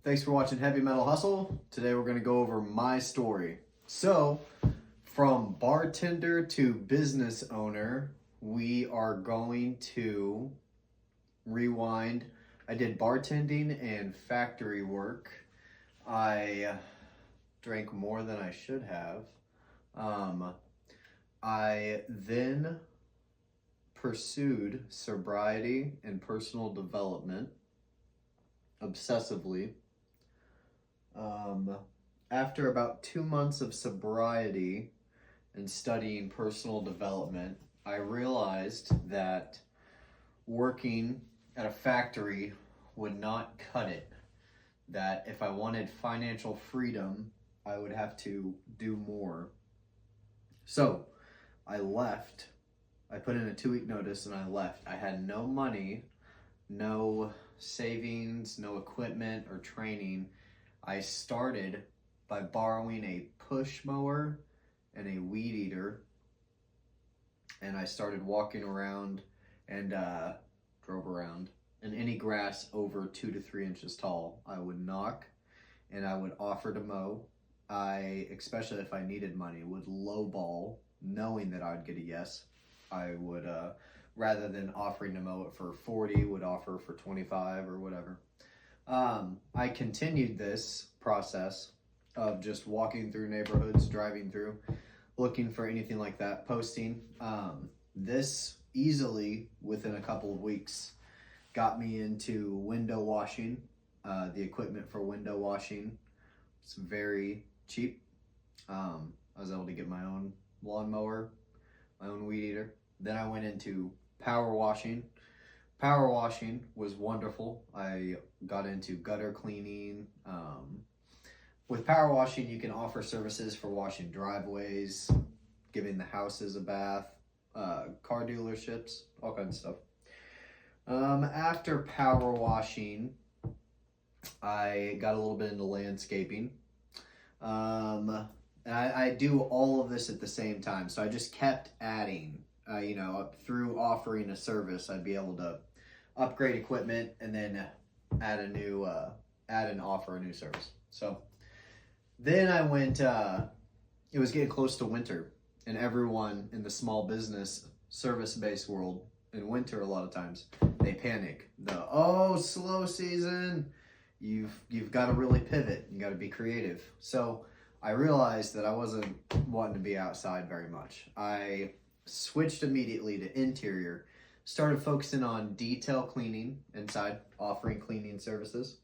Thanks for watching Heavy Metal Hustle. Today we're going to go over my story. So, from bartender to business owner, we are going to rewind. I did bartending and factory work. I drank more than I should have. I then pursued sobriety and personal development obsessively. After about 2 months of sobriety and studying personal development, I realized that working at a factory would not cut it. That if I wanted financial freedom, I would have to do more. So I left. I put in a 2-week notice and I left. I had no money, no savings, no equipment or training. I started by borrowing a push mower and a weed eater, and I started walking around and drove around. And any grass over 2 to 3 inches tall, I would knock and I would offer to mow. I, especially if I needed money, would lowball, knowing that I'd get a yes. I would, rather than offering to mow it for 40, would offer for 25 or whatever. I continued this process of just walking through neighborhoods, driving through, looking for anything like that, posting. This easily, within a couple of weeks, got me into window washing. The equipment for window washing was very cheap. I was able to get my own lawnmower, my own weed eater. Then I went into power washing. Power washing was wonderful. I got into gutter cleaning. With power washing, you can offer services for washing driveways, giving the houses a bath, car dealerships, all kinds of stuff. After power washing, I got a little bit into landscaping. And I do all of this at the same time. So I just kept adding, through offering a service, I'd be able to upgrade equipment and then add and offer a new service. So then I went, it was getting close to winter, and everyone in the small business service-based world in winter, a lot of times they panic. Slow season. You've got to really pivot. You got to be creative. So I realized that I wasn't wanting to be outside very much. I switched immediately to interior, started focusing on detail cleaning inside, offering cleaning services,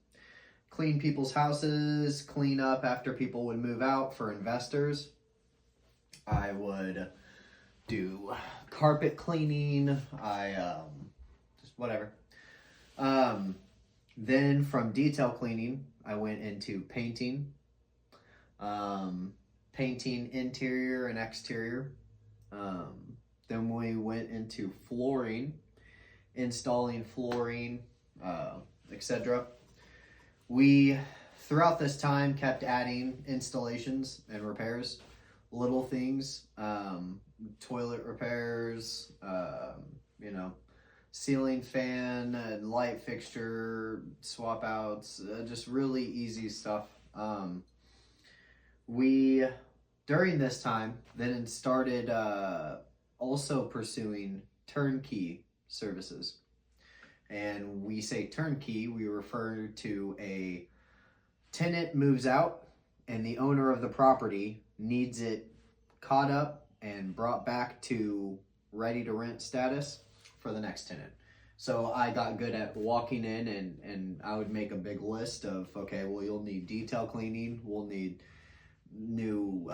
clean people's houses, clean up after people would move out for investors. I would do carpet cleaning, just whatever. Then from detail cleaning, I went into painting, painting interior and exterior. Then we went into flooring, installing flooring, etc. We, throughout this time, kept adding installations and repairs, little things, toilet repairs, ceiling fan and light fixture swap outs, just really easy stuff. We, during this time, then started also pursuing turnkey services. And we say turnkey, we refer to a tenant moves out and the owner of the property needs it caught up and brought back to ready to rent status for the next tenant. So I got good at walking in and I would make a big list of, okay, well, you'll need detail cleaning, we'll need new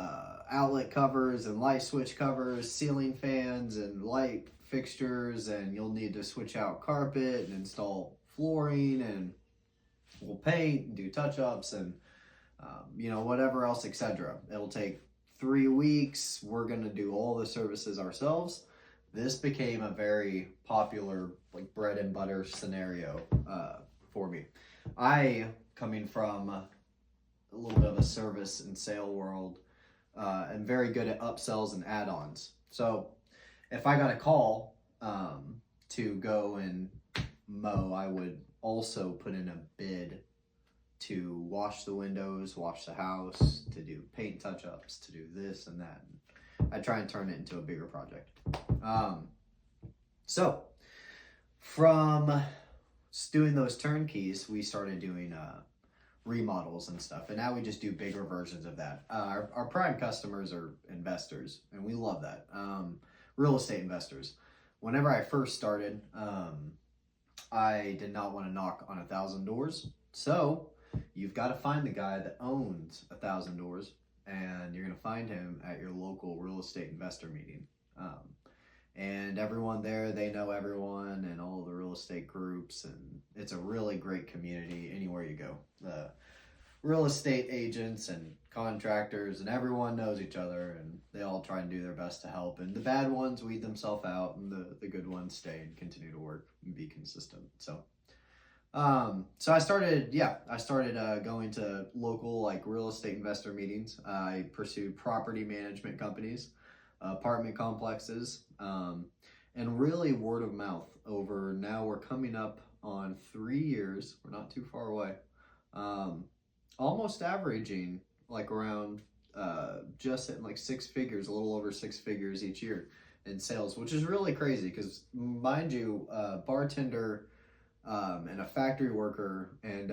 outlet covers and light switch covers, ceiling fans and light fixtures, and you'll need to switch out carpet and install flooring, and we'll paint and do touch-ups and whatever else, etc. It'll take 3 weeks. We're going to do all the services ourselves. This became a very popular bread and butter scenario for me. I, coming from a little bit of a service and sale world, am very good at upsells and add-ons. So if I got a call to go and mow, I would also put in a bid to wash the windows, wash the house, to do paint touch-ups, to do this and that. I try and turn it into a bigger project. So from doing those turnkeys, we started doing remodels and stuff, and now we just do bigger versions of that. Our prime customers are investors, and we love that. Real estate investors. Whenever I first started, I did not want to knock on 1,000 doors, so you've got to find the guy that owns 1,000 doors, and you're going to find him at your local real estate investor meeting. And everyone there, they know everyone and all the real estate groups, and it's a really great community anywhere you go. The real estate agents and contractors and everyone knows each other, and they all try and do their best to help. And the bad ones weed themselves out, and the good ones stay and continue to work and be consistent. So I started going to local like real estate investor meetings. I pursued property management companies, apartment complexes, and really word of mouth over, now we're coming up on 3 years. We're not too far away. Almost averaging like around just at like 6 figures, a little over 6 figures each year in sales, which is really crazy because, mind you, bartender and a factory worker, and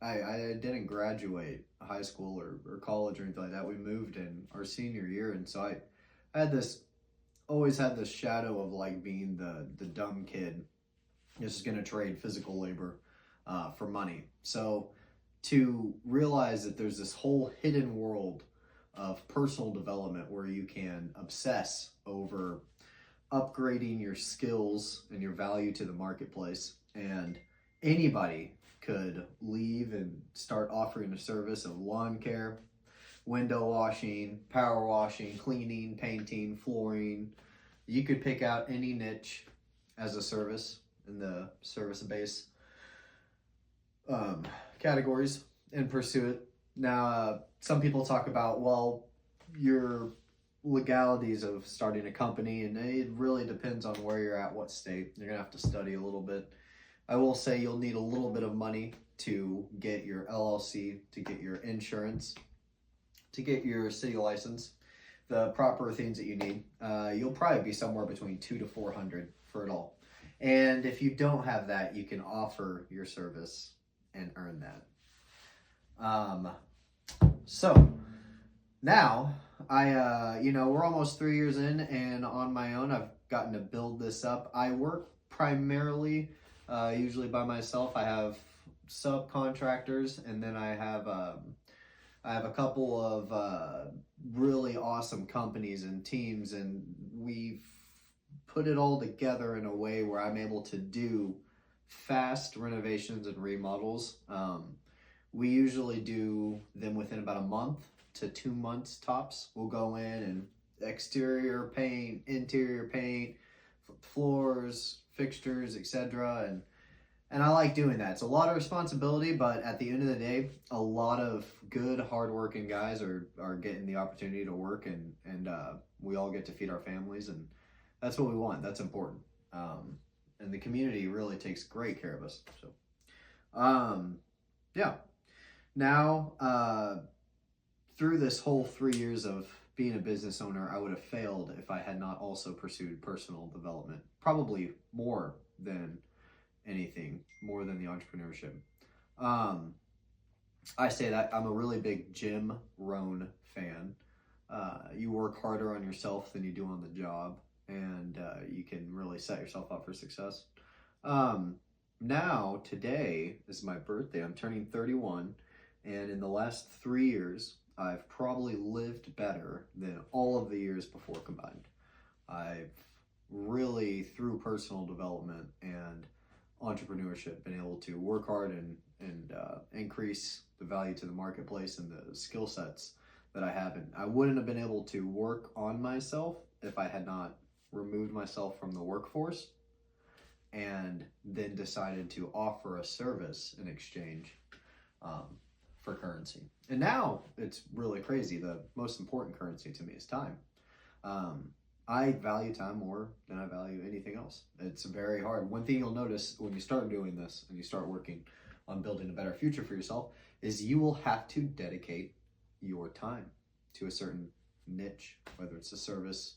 I didn't graduate high school or college or anything like that. We moved in our senior year, and so I had always had this shadow of like being the dumb kid just going to trade physical labor for money. So to realize that there's this whole hidden world of personal development where you can obsess over upgrading your skills and your value to the marketplace, and anybody could leave and start offering a service of lawn care, window washing, power washing, cleaning, painting, flooring. You could pick out any niche as a service in the service-based categories and pursue it. Now, some people talk about, well, your legalities of starting a company, and it really depends on where you're at, what state. You're going to have to study a little bit. I will say you'll need a little bit of money to get your LLC, to get your insurance, to get your city license, the proper things that you need. You'll probably be somewhere between $200 to $400 for it all. And if you don't have that, you can offer your service and earn that. So now we're almost 3 years in, and on my own, I've gotten to build this up. I work primarily, usually by myself. I have subcontractors, and then I have a couple of really awesome companies and teams, and we've put it all together in a way where I'm able to do fast renovations and remodels. We usually do them within about a month to 2 months tops. We'll go in and exterior paint, interior paint, floors, fixtures, etc. And I like doing that. It's a lot of responsibility, but at the end of the day, a lot of good, hardworking guys are getting the opportunity to work, and we all get to feed our families, and that's what we want. That's important. And the community really takes great care of us. So, yeah. Now, through this whole 3 years of being a business owner, I would have failed if I had not also pursued personal development, probably more than anything, more than the entrepreneurship. I say that I'm a really big Jim Rohn fan. You work harder on yourself than you do on the job, and you can really set yourself up for success. Now, today is my birthday. I'm turning 31, and in the last 3 years, I've probably lived better than all of the years before combined. I've really, through personal development and entrepreneurship, been able to work hard and increase the value to the marketplace and the skill sets that I have. And I wouldn't have been able to work on myself if I had not removed myself from the workforce and then decided to offer a service in exchange for currency. And now it's really crazy. The most important currency to me is time. I value time more than I value anything else. It's very hard. One thing you'll notice when you start doing this and you start working on building a better future for yourself is you will have to dedicate your time to a certain niche, whether it's a service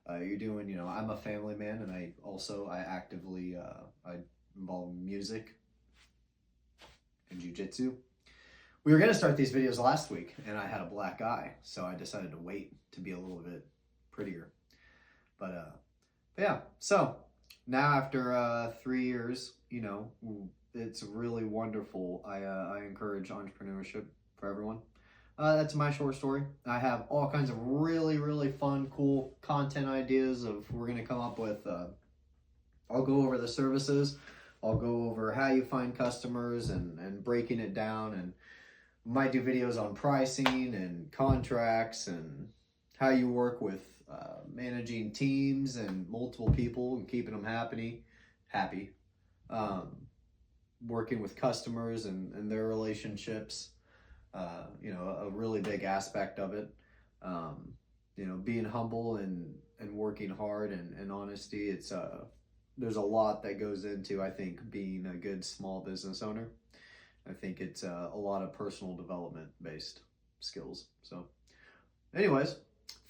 you're doing. You know, I'm a family man, and I actively I involve music and jiu-jitsu. We were going to start these videos last week, and I had a black eye, so I decided to wait to be a little bit prettier. But yeah, so now after 3 years, you know, it's really wonderful. I encourage entrepreneurship for everyone. That's my short story. I have all kinds of really, really fun, cool content ideas we're going to come up with. I'll go over the services. I'll go over how you find customers and breaking it down, and might do videos on pricing and contracts and how you work with managing teams and multiple people and keeping them happy. Working with customers and their relationships. You know, a really big aspect of it. You know, being humble and working hard and honesty. It's there's a lot that goes into, I think, being a good small business owner. I think it's a lot of personal development based skills. So anyways,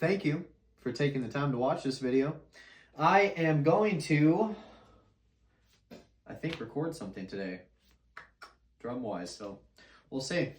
thank you for taking the time to watch this video. I am going to, I think, record something today, drum wise, so we'll see.